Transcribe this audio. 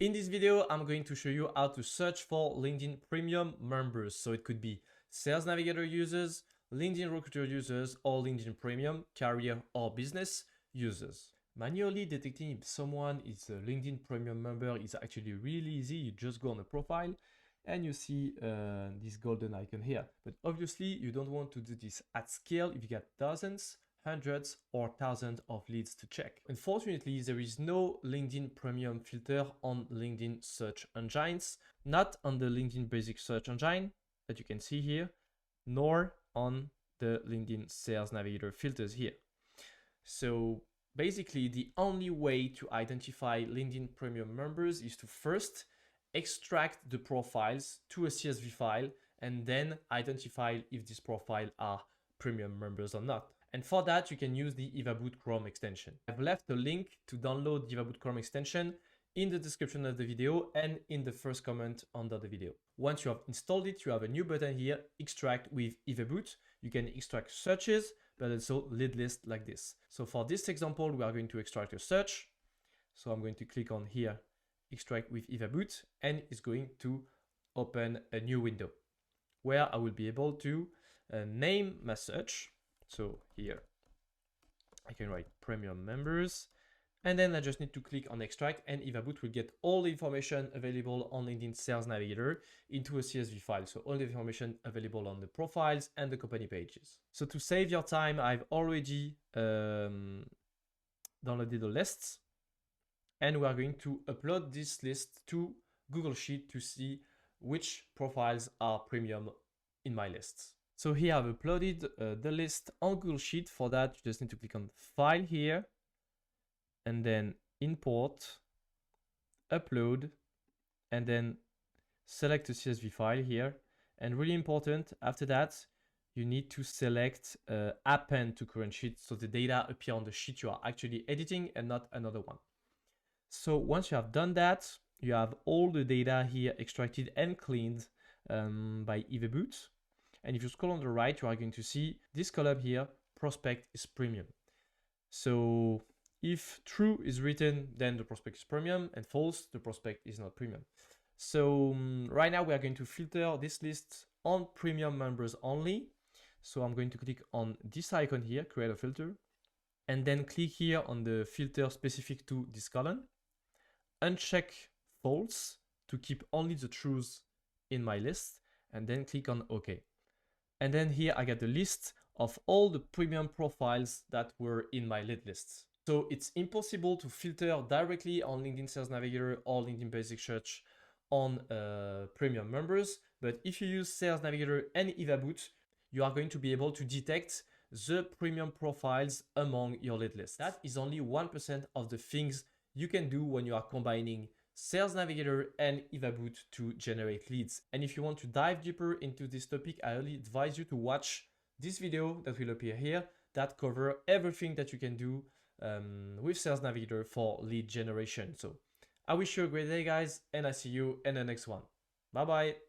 In this video, I'm going to show you how to search for LinkedIn Premium members. So it could be Sales Navigator users, LinkedIn Recruiter users, or LinkedIn Premium career or business users. Manually detecting if someone is a LinkedIn Premium member is actually really easy. You just go on the profile and you see this golden icon here. But obviously, you don't want to do this at scale if you get dozens, hundreds, or thousands of leads to check. Unfortunately, there is no LinkedIn Premium filter on LinkedIn search engines, not on the LinkedIn Basic Search Engine that you can see here, nor on the LinkedIn Sales Navigator filters here. So basically, the only way to identify LinkedIn Premium members is to first extract the profiles to a CSV file and then identify if these profiles are premium members or not. And for that, you can use the Evaboot Chrome extension. I've left a link to download the Evaboot Chrome extension in the description of the video and in the first comment under the video. Once you have installed it, you have a new button here, Extract with Evaboot. You can extract searches, but also lead list like this. So for this example, we are going to extract a search. So I'm going to click on here, Extract with Evaboot, and it's going to open a new window where I will be able to name my search. So here I can write premium members, and then I just need to click on extract, and Evaboot will get all the information available on LinkedIn Sales Navigator into a CSV file. So all the information available on the profiles and the company pages. So to save your time, I've already downloaded the lists, and we are going to upload this list to Google Sheet to see which profiles are premium in my lists. So here I've uploaded the list on Google Sheet. For that, you just need to click on File here, and then Import, Upload, and then select a CSV file here. And really important, after that, you need to select Append to current sheet, so the data appear on the sheet you are actually editing and not another one. So once you have done that, you have all the data here extracted and cleaned by Evaboot. And if you scroll on the right, you are going to see this column here, prospect is premium. So if true is written, then the prospect is premium, and false, the prospect is not premium. So right now we are going to filter this list on premium members only. So I'm going to click on this icon here, create a filter, and then click here on the filter specific to this column. Uncheck false to keep only the truths in my list, and then click on OK. And then here I get the list of all the premium profiles that were in my lead lists. So it's impossible to filter directly on LinkedIn Sales Navigator or LinkedIn Basic Search on premium members. But if you use Sales Navigator and Evaboot, you are going to be able to detect the premium profiles among your lead list. That is only 1% of the things you can do when you are combining Sales Navigator and Evaboot to generate leads. And if you want to dive deeper into this topic, I highly advise you to watch this video that will appear here that covers everything that you can do with Sales Navigator for lead generation. So I wish you a great day, guys, and I see you in the next one. Bye-bye.